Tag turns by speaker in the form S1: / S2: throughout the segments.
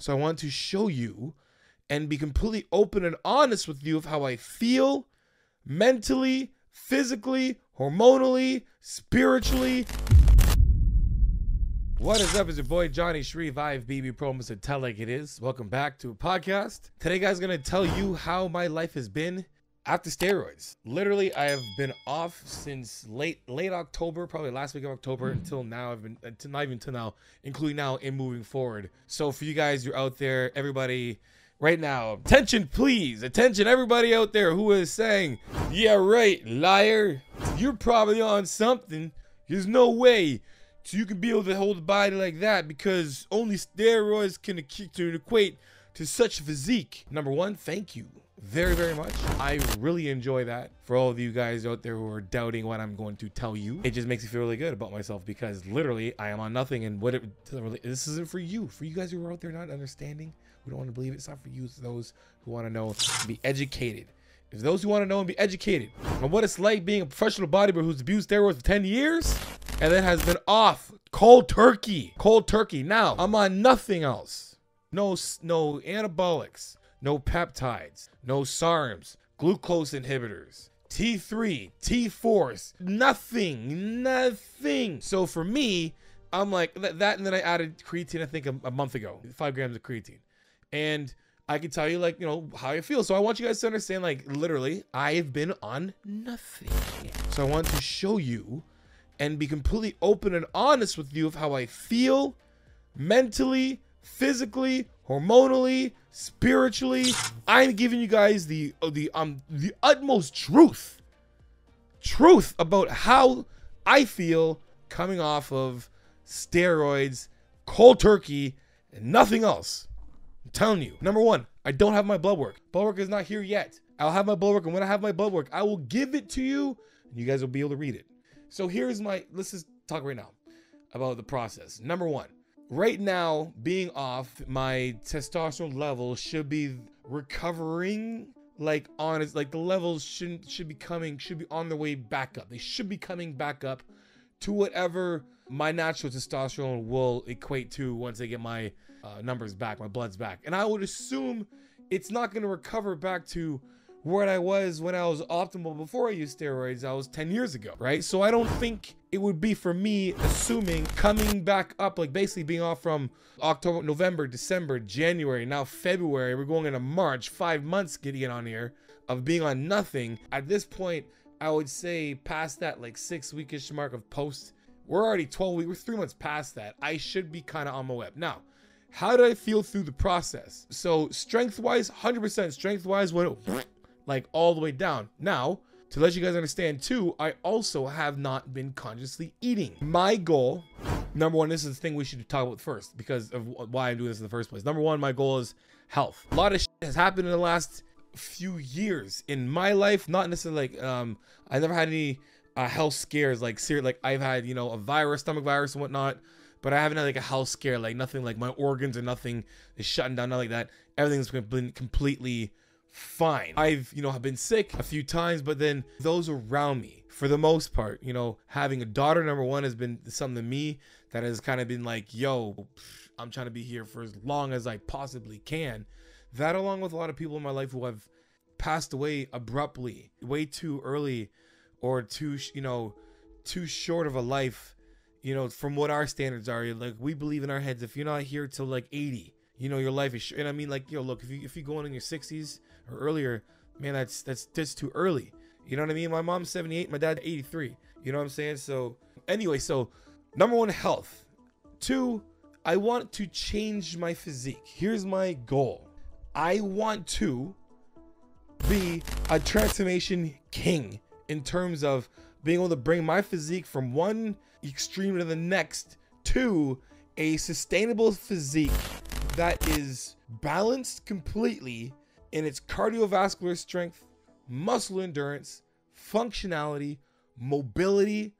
S1: So I want to show you and be completely open and honest with you of how I feel mentally, physically, hormonally, spiritually. What is up? It's your boy Johnny Shreve, BB Pro, Mr. Tell Like It Is. Welcome back to a podcast. Today, guys, I'm gonna tell you how my life has been after steroids. Literally, I have been off since late October, probably last week of October until now. I've been not even till now, including now and moving forward. So for you guys, you're out there, everybody. Right now, attention please, attention everybody out there who is saying, yeah right, liar, you're probably on something. There's no way you can be able to hold a body like that because only steroids can equate to such physique. Number one, thank you very, very much. I really enjoy that. For all of you guys out there who are doubting what I'm going to tell you, it just makes me feel really good about myself because literally I am on nothing, and what it doesn't really, this isn't for you. For you guys who are out there not understanding, who don't want to believe it, it's not for you. It's those who want to know and be educated. It's those who want to know and be educated on what it's like being a professional bodybuilder who's abused steroids for 10 years and then has been off cold turkey. Cold turkey. Now I'm on nothing else. No anabolics, no peptides, no SARMs, glucose inhibitors, T3, T4s, nothing. So for me, I'm like that, and then I added creatine, I think a month ago, 5 grams of creatine. And I can tell you, like, you know, how I feel. So I want you guys to understand, like, literally, I've been on nothing. So I want to show you and be completely open and honest with you of how I feel mentally, physically, hormonally, spiritually. I'm giving you guys the utmost truth about how I feel coming off of steroids, cold turkey, and nothing else. I'm telling you. Number one, I don't have my blood work. Blood work is not here yet. I'll have my blood work, and when I have my blood work, I will give it to you, and you guys will be able to read it. So here's let's just talk right now about the process. Number one, right now, being off, my testosterone level should be recovering, like the levels should be on their way back up. They should be coming back up to whatever my natural testosterone will equate to once I get my numbers back, my blood's back. And I would assume it's not going to recover back to where I was when I was optimal before I used steroids. I was 10 years ago, right? So I don't think it would be for me assuming coming back up, like basically being off from October, November, December, January, now February, we're going into March, 5 months getting on here of being on nothing. At this point, I would say past that like 6 weekish mark of post, we're already 12 weeks, we're 3 months past that. I should be kind of on my way up. Now, how did I feel through the process? So strength-wise, 100% strength-wise went like all the way down. Now, to let you guys understand too, I also have not been consciously eating. My goal, number one, this is the thing we should talk about first because of why I'm doing this in the first place. Number one, my goal is health. A lot of shit has happened in the last few years in my life. Not necessarily like, I never had any health scares, like serious, like I've had, you know, a virus, stomach virus and whatnot, but I haven't had like a health scare, like nothing, like my organs or nothing is shutting down, nothing like that. Everything's been completely fine. I've, you know, have been sick a few times, but then those around me, for the most part, you know, having a daughter, number one, has been something to me that has kind of been like, yo, I'm trying to be here for as long as I possibly can. That, along with a lot of people in my life who have passed away abruptly, way too early, or too, you know, too short of a life, you know, from what our standards are. Like, we believe in our heads, if you're not here till like 80, you know, your life is short. And I mean, like, yo, look, if you go in your 60s or earlier, man, that's too early. You know what I mean? My mom's 78, my dad's 83. You know what I'm saying? So anyway, so number one, health. Two, I want to change my physique. Here's my goal. I want to be a transformation king in terms of being able to bring my physique from one extreme to the next to a sustainable physique that is balanced completely in its cardiovascular strength, muscle endurance, functionality, mobility,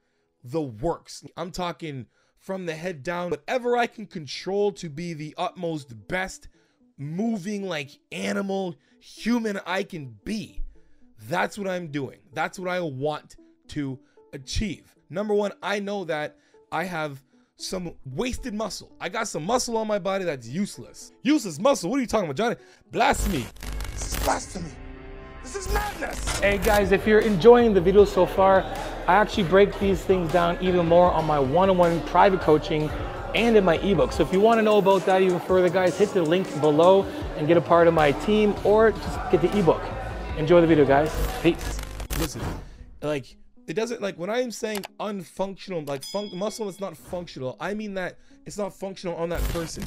S1: the works. I'm talking from the head down, whatever I can control to be the utmost best moving like animal human I can be. That's what I'm doing. That's what I want to achieve. Number one, I know that I have some wasted muscle. I got some muscle on my body that's useless. Useless muscle? What are you talking about, Johnny? Blasphemy. This is blasphemy. This is madness.
S2: Hey guys, if you're enjoying the video so far, I actually break these things down even more on my one-on-one private coaching and in my ebook. So if you want to know about that even further, guys, hit the link below and get a part of my team, or just get the ebook. Enjoy the video, guys. Peace.
S1: Listen, like, it doesn't, like, when I'm saying unfunctional, like muscle is not functional, I mean that it's not functional on that person.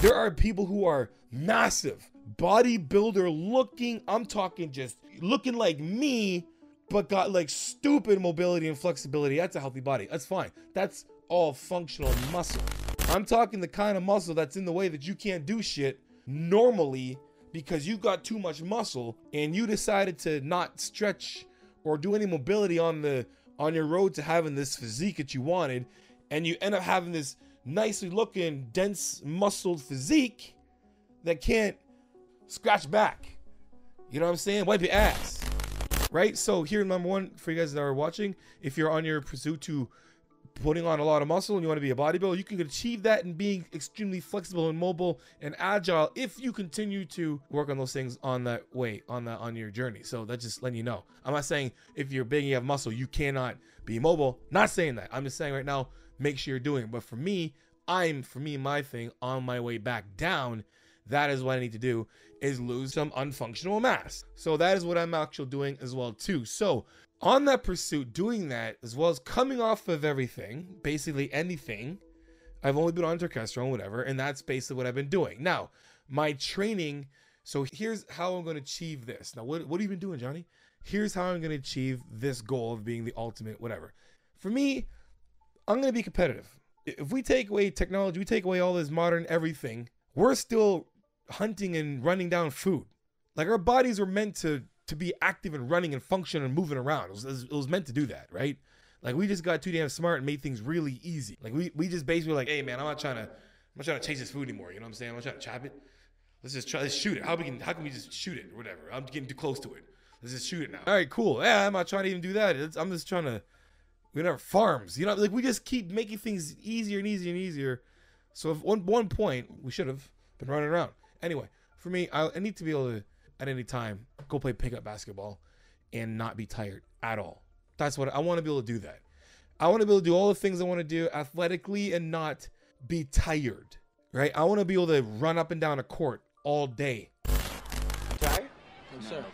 S1: There are people who are massive, bodybuilder looking, I'm talking just looking like me, but got like stupid mobility and flexibility. That's a healthy body. That's fine. That's all functional muscle. I'm talking the kind of muscle that's in the way that you can't do shit normally because you got too much muscle and you decided to not stretch or do any mobility on your road to having this physique that you wanted, and you end up having this nicely looking, dense, muscled physique that can't scratch back. You know what I'm saying? Wipe your ass. Right? So here, number one, for you guys that are watching, if you're on your pursuit to putting on a lot of muscle and you want to be a bodybuilder, you can achieve that and being extremely flexible and mobile and agile if you continue to work on those things on that way, on your journey. So that's just letting you know. I'm not saying if you're big and you have muscle, you cannot be mobile. Not saying that. I'm just saying right now, make sure you're doing it. But for me, my thing on my way back down, that is what I need to do, is lose some unfunctional mass. So that is what I'm actually doing as well too. So on that pursuit, doing that, as well as coming off of everything, basically anything, I've only been on testosterone, whatever, and that's basically what I've been doing. Now, my training, so here's how I'm going to achieve this. Now, what have you been doing, Johnny? Here's how I'm going to achieve this goal of being the ultimate whatever. For me, I'm going to be competitive. If we take away technology, we take away all this modern everything, we're still hunting and running down food. Like, our bodies were meant to be active and running and function and moving around. It was meant to do that, right? Like, we just got too damn smart and made things really easy. Like, we just basically like, hey man, I'm not trying to chase this food anymore. You know what I'm saying? I'm not trying to chop it. Let's shoot it. How can we just shoot it or whatever? I'm getting too close to it. Let's just shoot it now. All right, cool. Yeah, I'm not trying to even do that. I'm just trying to, farms. You know, like, we just keep making things easier and easier and easier. So if one point we should have been running around. Anyway, for me, I need to be able to, at any time, go play pickup basketball and not be tired at all. That's what I want to be able to do. That I want to be able to do all the things I want to do athletically and not be tired, right? I want to be able to run up and down a court all day. Okay?
S2: Yes, sir.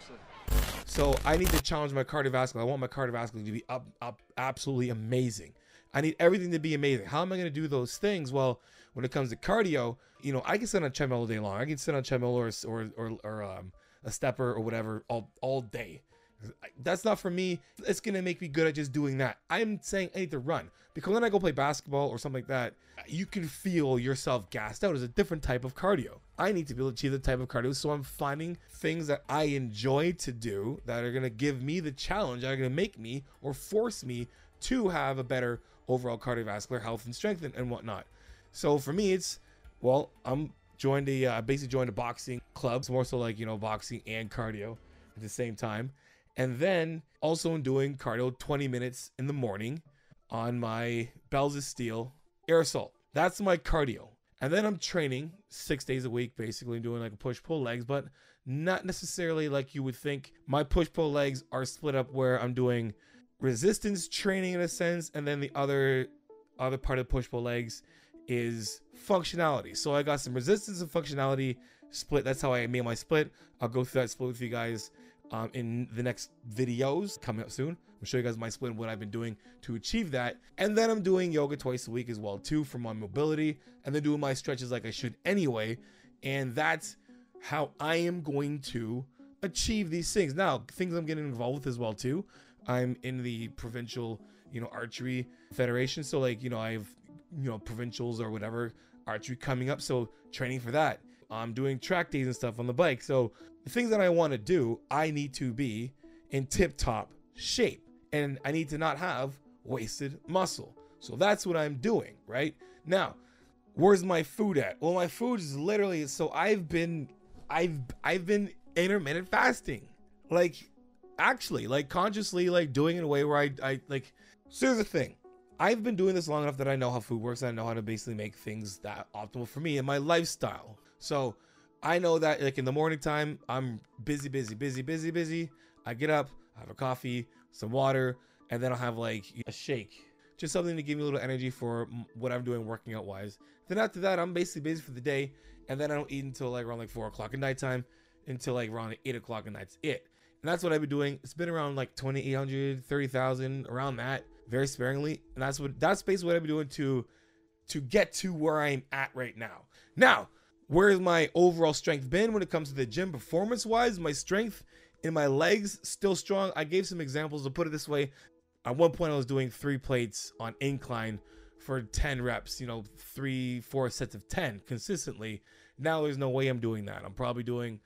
S1: So I need to challenge my cardiovascular. I want my cardiovascular to be up absolutely amazing. I need everything to be amazing. How am I going to do those things? Well, when it comes to cardio, you know, I can sit on a treadmill all day long. I can sit on a treadmill or a stepper or whatever all day. That's not for me. It's going to make me good at just doing that. I'm saying I need to run, because when I go play basketball or something like that, you can feel yourself gassed out. It's a different type of cardio. I need to be able to achieve the type of cardio. So I'm finding things that I enjoy to do that are going to give me the challenge, that are going to make me or force me to have a better overall cardiovascular health and strength and whatnot. So for me, it's, well, I'm basically joined a boxing club. It's more so like, boxing and cardio at the same time. And then also I'm doing cardio 20 minutes in the morning on my Bells of Steel air assault. That's my cardio. And then I'm training 6 days a week, basically doing like a push-pull legs, but not necessarily like you would think. My push-pull legs are split up where I'm doing resistance training in a sense, and then the other part of push-pull legs is functionality. So I got some resistance and functionality split. That's how I made my split. I'll go through that split with you guys in the next videos coming up soon. I'll show you guys my split and what I've been doing to achieve that. And then I'm doing yoga twice a week as well too for my mobility, and then doing my stretches like I should anyway. And that's how I am going to achieve these things. Now, things I'm getting involved with as well too. I'm in the provincial, archery federation. So like, I have, provincials or whatever archery coming up. So training for that. I'm doing track days and stuff on the bike. So the things that I want to do, I need to be in tip-top shape, and I need to not have wasted muscle. So that's what I'm doing right now. Where's my food at? Well, my food is literally, so I've been intermittent fasting, like actually, like consciously, like doing it in a way where I like, so here's the thing. I've been doing this long enough that I know how food works. I know how to basically make things that optimal for me and my lifestyle. So I know that like in the morning time, I'm busy. I get up, I have a coffee, some water, and then I'll have like a shake. Just something to give me a little energy for what I'm doing working out wise. Then after that, I'm basically busy for the day. And then I don't eat until like around like 4 o'clock at nighttime until like around 8 o'clock and that's it. And that's what I've been doing. It's been around like 2,800, 30,000, around that, very sparingly. And that's basically what I've been doing to get to where I'm at right now. Now, where's my overall strength been when it comes to the gym performance wise? My strength in my legs still strong. I gave some examples. To put it this way, at one point I was doing 3 plates on incline for 10 reps, 3-4 sets of 10 consistently. Now there's no way I'm doing that. I'm probably doing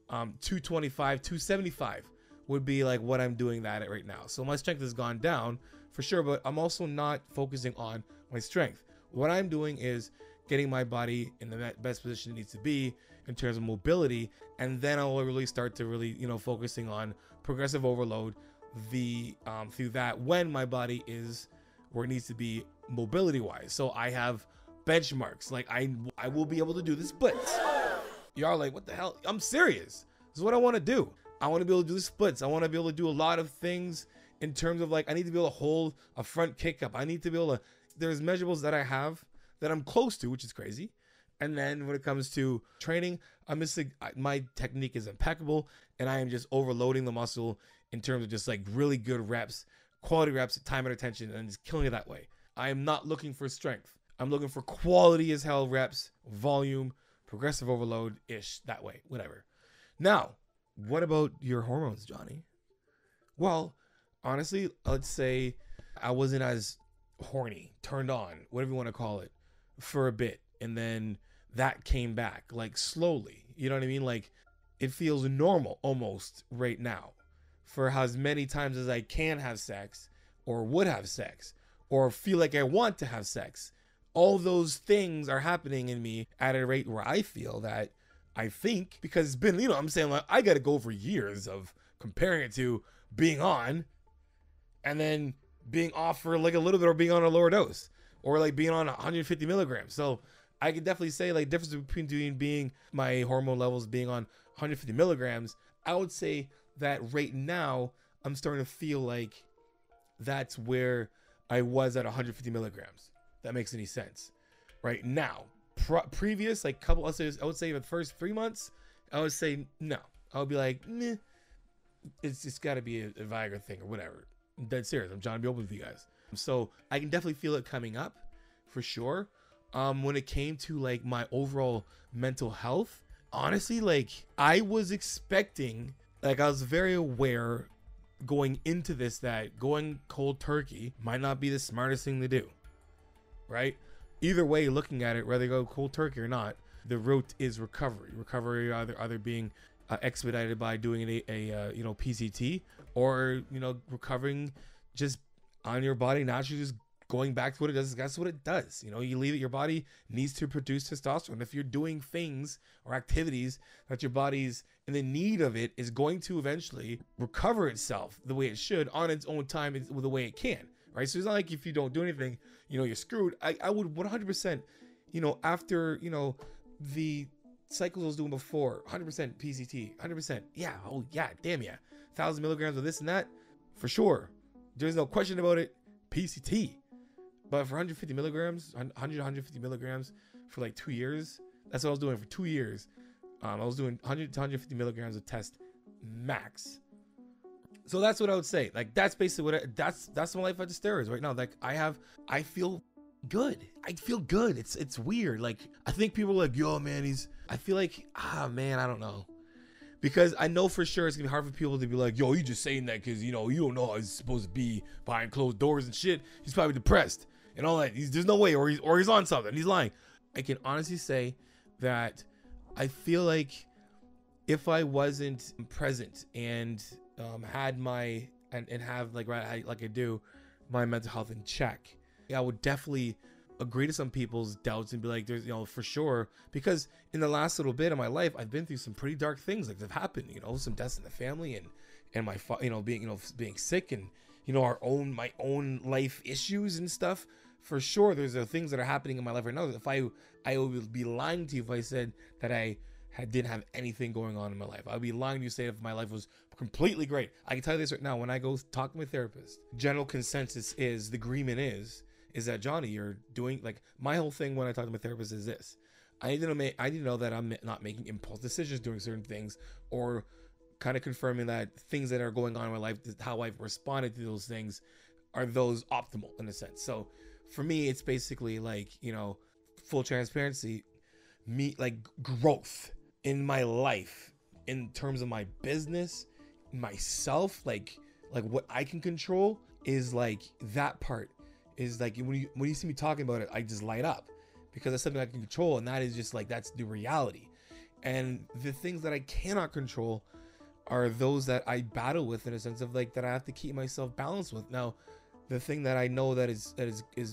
S1: 225, 275 would be like what I'm doing that at right now. So my strength has gone down for sure, but I'm also not focusing on my strength. What I'm doing is getting my body in the best position it needs to be in terms of mobility, and then I'll really start to really, focusing on progressive overload through that when my body is where it needs to be mobility wise. So I have benchmarks, like I will be able to do the splits. Y'all like, what the hell? I'm serious. This is what I want to do. I want to be able to do the splits. I want to be able to do a lot of things in terms of like, I need to be able to hold a front kick up. I need to be able to, there's measurables that I have that I'm close to, which is crazy. And then when it comes to training, my technique is impeccable and I am just overloading the muscle in terms of just like really good reps, quality reps, time and attention, and just killing it that way. I am not looking for strength. I'm looking for quality as hell reps, volume, progressive overload-ish, that way, whatever. Now, what about your hormones, Johnny? Well, honestly, let's say I wasn't as horny, turned on, whatever you want to call it, for a bit. And then that came back, like slowly. You know what I mean? Like it feels normal almost right now for as many times as I can have sex or would have sex or feel like I want to have sex. All those things are happening in me at a rate where I feel that I think, because it's been, I'm saying like I got to go over years of comparing it to being on and then being off for like a little bit or being on a lower dose or like being on 150 milligrams. So I could definitely say like difference between being my hormone levels being on 150 milligrams. I would say that right now I'm starting to feel like that's where I was at 150 milligrams. That makes any sense right now. Previous like couple, I would say the first 3 months, I would say no. I would be like, meh, it's got to be a Viagra thing or whatever. I'm dead serious. I'm trying to be open with you guys. So I can definitely feel it coming up for sure. When it came to like my overall mental health, honestly, like I was expecting, like I was very aware going into this that going cold turkey might not be the smartest thing to do, right? Either way, looking at it, whether you go cold turkey or not, the route is recovery. Recovery either being expedited by doing a PCT or recovering just on your body naturally, just going back to what it does. That's what it does. You leave it. Your body needs to produce testosterone. If you're doing things or activities that your body's in the need of, it is going to eventually recover itself the way it should on its own time, the way it can. Right. So it's not like if you don't do anything, you're screwed. I would 100%, after, the cycles I was doing before, 100% PCT, 100%. Yeah. Oh yeah. Damn. Yeah. 1,000 milligrams of this and that for sure. There's no question about it. PCT. But for 150 milligrams, 150 milligrams for like 2 years, that's what I was doing for 2 years. I was doing 100 to 150 milligrams of test max. So that's what I would say. Like that's basically that's my life after steroids right now. Like I feel good. I feel good. It's weird. Like I think people are like, yo man, I feel like, man, I don't know. Because I know for sure it's gonna be hard for people to be like, yo, you just saying that because you don't know how he's supposed to be behind closed doors and shit. He's probably depressed and all that. There's no way, or he's on something. He's lying. I can honestly say that I feel like if I wasn't present and had my and have like I do my mental health in check, I would definitely agree to some people's doubts and be like, there's for sure, because in the last little bit of my life I've been through some pretty dark things like that have happened, some deaths in the family and my being sick and you know, my own life issues and stuff. For sure, there's things that are happening in my life right now. If I would be lying to you if I said that didn't have anything going on in my life. I'd be lying to you say if my life was completely great. I can tell you this right now. When I go talk to my therapist, general consensus is, the agreement is that, Johnny, you're doing, like, my whole thing when I talk to my therapist is this: I need to know that I'm not making impulse decisions doing certain things, or kind of confirming that things that are going on in my life, how I've responded to those things, are those optimal in a sense. So for me, it's basically like, you know, full transparency, like growth in my life in terms of my business, myself, like what I can control is like that part is like, when you see me talking about it, I just light up because that's something I can control. And that is just like, that's the reality. And the things that I cannot control are those that I battle with, in a sense of like, that I have to keep myself balanced with. Now, the thing that I know that is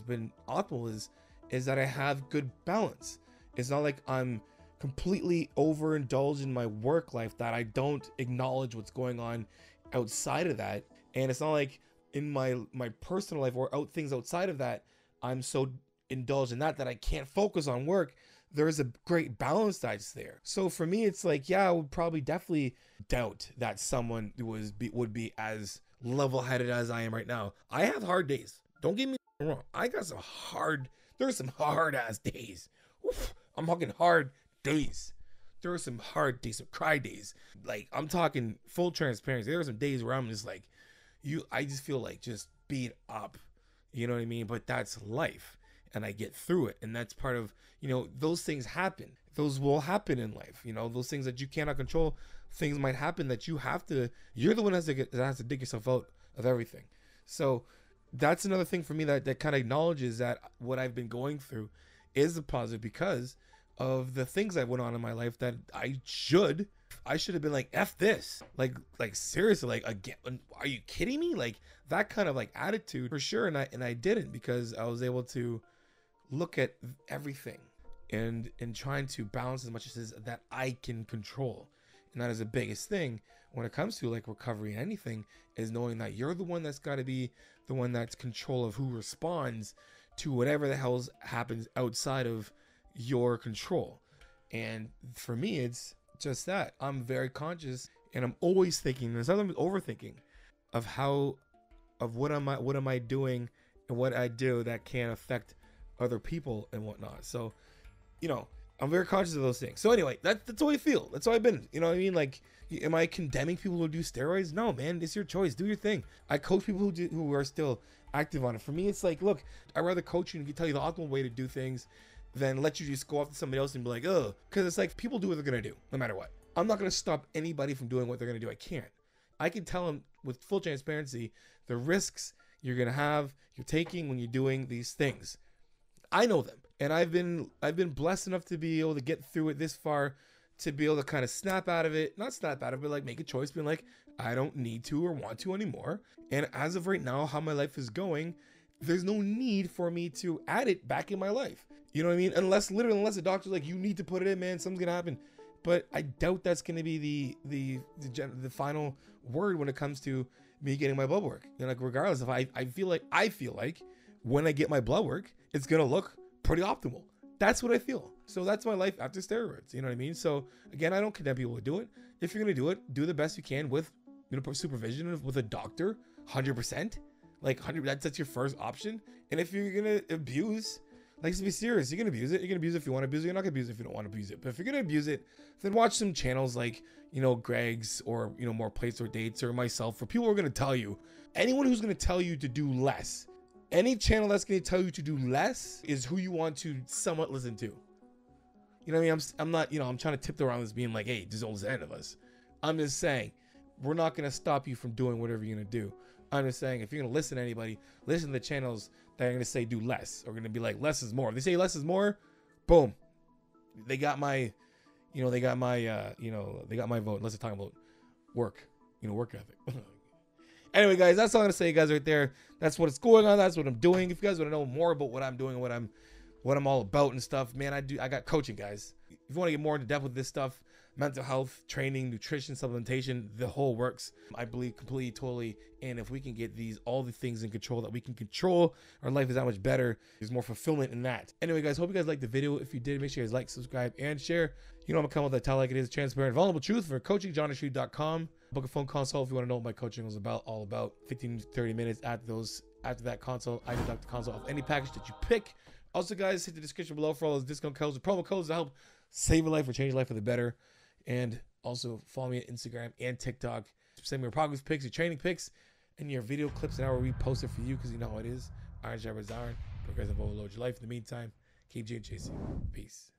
S1: been optimal is that I have good balance. It's not like I'm completely overindulged in my work life that I don't acknowledge what's going on outside of that. And it's not like in my personal life or things outside of that, I'm so indulged in that I can't focus on work. There's a great balance that's there. So for me, it's like, yeah, I would probably definitely doubt that someone would be as level-headed as I am right now. I have hard days. Don't get me wrong. There's some hard ass days. Oof, I'm talking hard days. There are some hard days, some cry days. Like, I'm talking full transparency. There are some days where I'm just like, I just feel like just beat up. You know what I mean? But that's life. And I get through it. And that's part of, you know, those things happen. Those will happen in life. You know, those things that you cannot control, things might happen that you're the one that has to dig yourself out of everything. So that's another thing for me that kind of acknowledges that what I've been going through is a positive because of the things that went on in my life that I should have been like, F this, like seriously, like, again, are you kidding me? Like that kind of like attitude for sure. And I didn't, because I was able to look at everything and trying to balance as much as that I can control. And that is the biggest thing when it comes to like recovery and anything, is knowing that you're the one that's got to be the one that's control of who responds to whatever the hell happens outside of your control. And for me, it's just that I'm very conscious, and I'm always thinking, and sometimes overthinking of what am I doing and what I do that can affect other people and whatnot. So, you know, I'm very conscious of those things. So anyway, that's how I feel. That's how I've been. You know what I mean? Like, am I condemning people who do steroids? No, man, it's your choice. Do your thing. I coach people who are still active on it. For me, it's like, look, I'd rather coach you and tell you the optimal way to do things than let you just go off to somebody else and be like, oh, because it's like, people do what they're going to do no matter what. I'm not going to stop anybody from doing what they're going to do. I can't. I can tell them with full transparency the risks you're going to have, you're taking when you're doing these things. I know them, and I've been blessed enough to be able to get through it this far, to be able to kind of not snap out of it, but like make a choice, being like, I don't need to or want to anymore. And as of right now, how my life is going, there's no need for me to add it back in my life. You know what I mean? Unless the doctor's like, you need to put it in, man, something's gonna happen. But I doubt that's gonna be the final word when it comes to me getting my blood work. You know, like, regardless, if I feel like when I get my blood work, it's gonna look pretty optimal. That's what I feel. So that's my life after steroids. You know what I mean? So again, I don't condemn people to do it. If you're gonna do it, do the best you can with, you know, supervision with a doctor, 100%. Like 100%, that's your first option. And if you're gonna abuse, like, to be serious, you're gonna abuse it. You're gonna abuse it if you want to abuse it. You're not gonna abuse it if you don't want to abuse it. But if you're gonna abuse it, then watch some channels like, you know, Greg's, or, you know, More Plates or Dates, or myself, for people who are gonna tell you, anyone who's gonna tell you to do less. Any channel that's going to tell you to do less is who you want to somewhat listen to. You know what I mean? I'm not, you know, I'm trying to tiptoe around this being like, hey, just don't listen to any of us. I'm just saying, we're not going to stop you from doing whatever you're going to do. I'm just saying, if you're going to listen to anybody, listen to the channels that are going to say do less, or going to be like, less is more. If they say less is more, boom. They got my, you know, they got my vote. Unless they're talking about work, you know, work ethic. Anyway, guys, that's all I'm gonna say, guys, right there. That's what's going on. That's what I'm doing. If you guys want to know more about what I'm doing and what I'm all about and stuff, man, I got coaching, guys. If you want to get more into depth with this stuff, mental health, training, nutrition, supplementation, the whole works. I believe completely, totally. And if we can get all the things in control that we can control, our life is that much better. There's more fulfillment in that. Anyway, guys, hope you guys liked the video. If you did, make sure you guys like, subscribe, and share. You know I'm gonna come with that tell like it is, transparent, vulnerable truth for coachingjohnandstreet.com. Book a phone consult if you want to know what my coaching was all about. 15 to 30 minutes after that consult, I deduct the consult of any package that you pick. Also, guys, hit the description below for all those discount codes and promo codes to help save a life or change a life for the better. And also follow me on Instagram and TikTok. Send me your progress pics, your training pics, and your video clips, and I will repost it for you because you know how it is. Iron sharpens iron. Progressive overload your life. In the meantime, keep chasing. Peace.